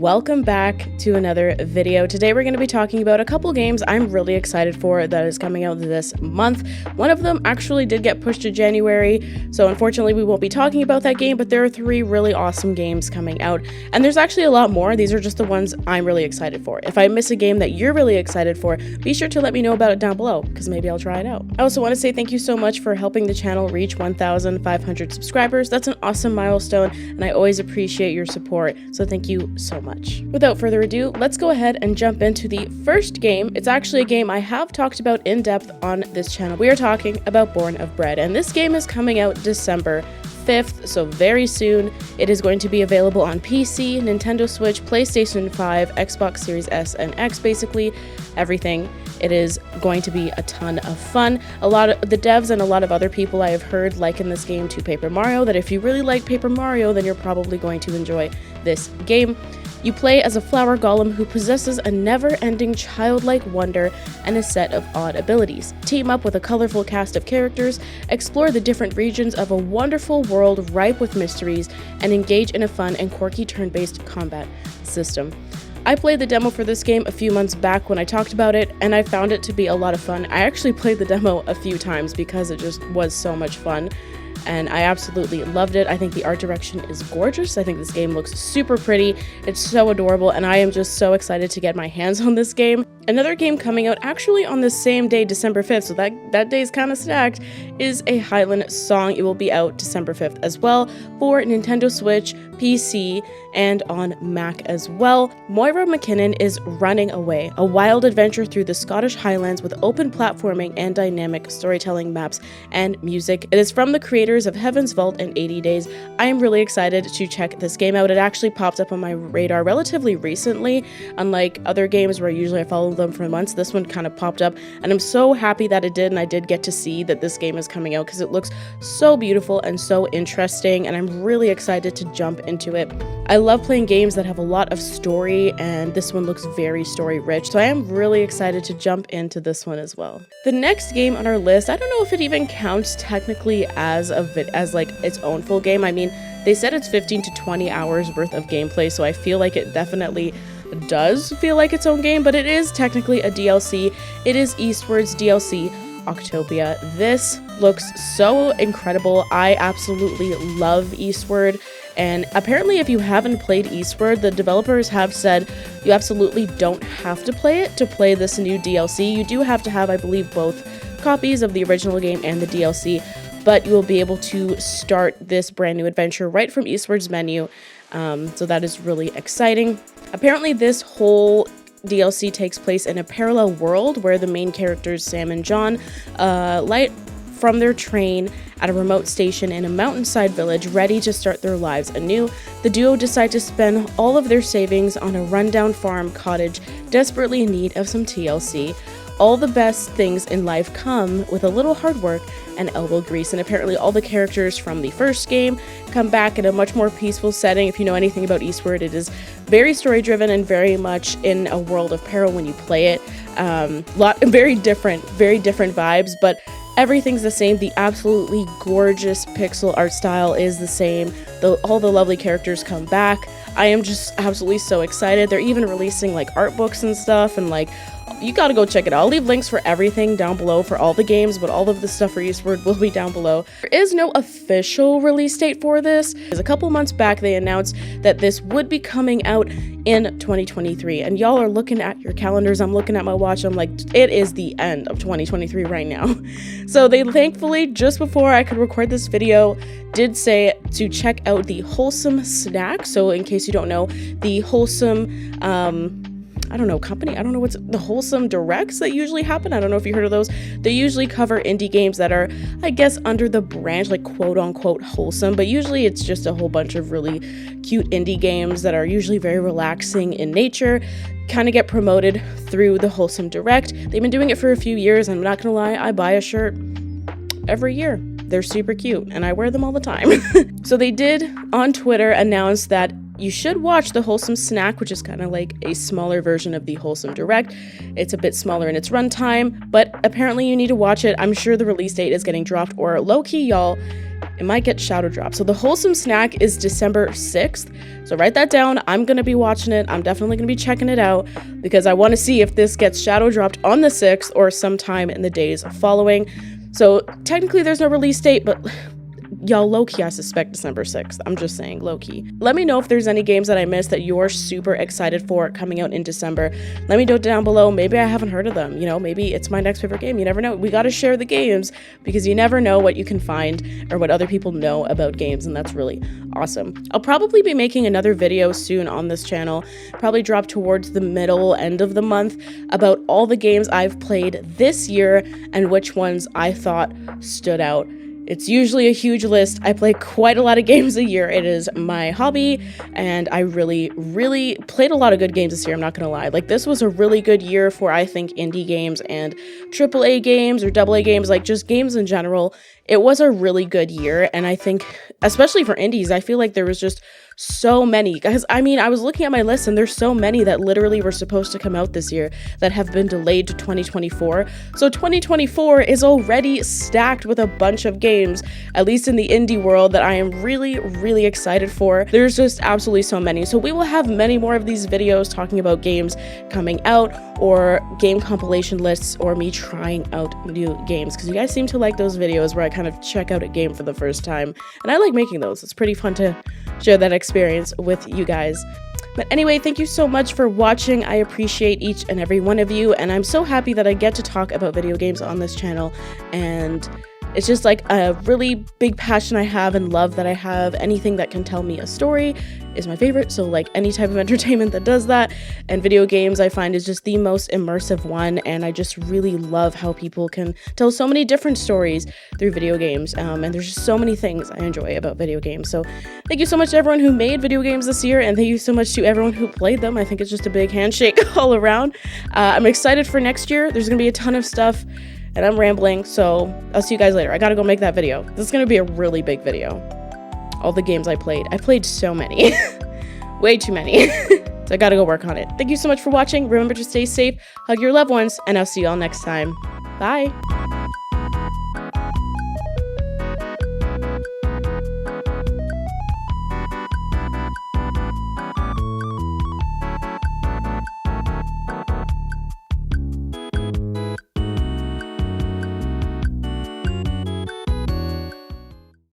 welcome back to another video. Today we're going to be talking about a couple games I'm really excited for that is coming out this month. One of them actually did get pushed to January, so unfortunately we won't be talking about that game, but there are 3 really awesome games coming out, and there's actually a lot more. These are just the ones I'm really excited for. If I miss a game that you're really excited for, be sure to let me know about it down below, because maybe I'll try it out. I also want to say thank you so much for helping the channel reach 1,500 subscribers. That's an awesome milestone, and I always appreciate your support, so thank you so much. Without further ado, let's go ahead and jump into the first game. It's actually a game I have talked about in depth on this channel. We are talking about Born of Bread, and this game is coming out December 5th, so very soon. It is going to be available on PC, Nintendo Switch, PlayStation 5, Xbox Series S and X, basically everything. It is going to be a ton of fun. A lot of the devs and a lot of other people I have heard liken this game to Paper Mario, that if you really like Paper Mario, then you're probably going to enjoy this game. You play as a flower golem who possesses a never-ending childlike wonder and a set of odd abilities. Team up with a colorful cast of characters, explore the different regions of a wonderful world ripe with mysteries, and engage in a fun and quirky turn-based combat system. I played the demo for this game a few months back when I talked about it, and I found it to be a lot of fun. I actually played the demo a few times because it just was so much fun, and I absolutely loved it. I think the art direction is gorgeous. I think this game looks super pretty. It's so adorable, and I am just so excited to get my hands on this game. Another game coming out actually on the same day, December 5th, so that day is kind of stacked, is a Highland Song. It will be out December 5th as well for Nintendo Switch, PC, and on Mac as well. Moira McKinnon is Running Away, a wild adventure through the Scottish Highlands with open platforming and dynamic storytelling maps and music. It is from the creators of Heaven's Vault and 80 Days. I am really excited to check this game out. It actually popped up on my radar relatively recently, unlike other games where usually I follow them for months. This one kind of popped up, and I'm so happy that it did, and I did get to see that this game is coming out because it looks so beautiful and so interesting, and I'm really excited to jump into it. I love playing games that have a lot of story, and this one looks very story rich, so I am really excited to jump into this one as well. The next game on our list, I don't know if it even counts technically as like its own full game. I mean, they said it's 15 to 20 hours worth of gameplay, so I feel like it definitely does feel like its own game, but it is technically a DLC. It is Eastward's DLC, Octopia. This looks so incredible. I absolutely love Eastward, and apparently if you haven't played Eastward, the developers have said you absolutely don't have to play it to play this new DLC. You do have to have, I believe, both copies of the original game and the DLC, but you will be able to start this brand new adventure right from Eastward's menu, so that is really exciting. Apparently this whole DLC takes place in a parallel world where the main characters, Sam and John, light from their train at a remote station in a mountainside village, ready to start their lives anew. The duo decide to spend all of their savings on a rundown farm cottage, desperately in need of some TLC. All the best things in life come with a little hard work and elbow grease, and apparently all the characters from the first game come back in a much more peaceful setting. If you know anything about Eastward, it is very story driven and very much in a world of peril when you play it. Very different vibes, but everything's the same. The absolutely gorgeous pixel art style is the same. All the lovely characters come back. I am just absolutely so excited. They're even releasing like art books and stuff, and like, you gotta go check it out. I'll leave links for everything down below for all the games, but all of the stuff for Eastward will be down below. There is no official release date for this. A couple months back, they announced that this would be coming out in 2023, and y'all are looking at your calendars. I'm looking at my watch. I'm like, it is the end of 2023 right now. So they thankfully, just before I could record this video, did say to check out the Wholesome Snack. So in case you don't know, the Wholesome I don't know, company, I don't know what's the Wholesome Directs that usually happen. I don't know if you heard of those. They usually cover indie games that are, I guess, under the branch, like quote unquote wholesome, but usually it's just a whole bunch of really cute indie games that are usually very relaxing in nature, kind of get promoted through the Wholesome Direct. They've been doing it for a few years, and I'm not gonna lie, I buy a shirt every year. They're super cute, and I wear them all the time. So they did on Twitter announce that you should watch the Wholesome Snack, which is kind of like a smaller version of the Wholesome Direct. It's a bit smaller in its runtime, but apparently you need to watch it. I'm sure the release date is getting dropped, or low-key, y'all, it might get shadow dropped. So the wholesome snack is December 6th. So write that down. I'm going to be watching it. I'm definitely going to be checking it out because I want to see if this gets shadow dropped on the 6th or sometime in the days following. So technically there's no release date, but y'all, low-key, I suspect December 6th. I'm just saying, low-key. Let me know if there's any games that I missed that you're super excited for coming out in December. Let me know down below. Maybe I haven't heard of them. You know, maybe it's my next favorite game. You never know. We gotta share the games because you never know what you can find or what other people know about games, and that's really awesome. I'll probably be making another video soon on this channel, probably drop towards the end of the month, about all the games I've played this year and which ones I thought stood out. It's usually a huge list. I play quite a lot of games a year. It is my hobby, and I really played a lot of good games this year, I'm not gonna lie. Like, this was a really good year for, I think, indie games and AAA games or AA games, like just games in general. It was a really good year, and I think, especially for indies, I feel like there was just so many, because I mean, I was looking at my list and there's so many that literally were supposed to come out this year that have been delayed to 2024. So 2024 is already stacked with a bunch of games, at least in the indie world, that I am really excited for. There's just absolutely so many. So we will have many more of these videos talking about games coming out or game compilation lists or me trying out new games, because you guys seem to like those videos where I kind of check out a game for the first time, and I like making those. It's pretty fun to share that experience with you guys. But anyway, thank you so much for watching. I appreciate each and every one of you, and I'm so happy that I get to talk about video games on this channel, and it's just like a really big passion I have and love that I have. Anything that can tell me a story is my favorite, so like any type of entertainment that does that, and video games I find is just the most immersive one, and I just really love how people can tell so many different stories through video games, and there's just so many things I enjoy about video games. So thank you so much to everyone who made video games this year, and thank you so much to everyone who played them. I think it's just a big handshake all around. I'm excited for next year. There's gonna be a ton of stuff, and I'm rambling, so I'll see you guys later. I gotta go make that video. This is gonna be a really big video. All the games I played so many. Way too many. So I gotta go work on it. Thank you so much for watching. Remember to stay safe, hug your loved ones, and I'll see you all next time. Bye.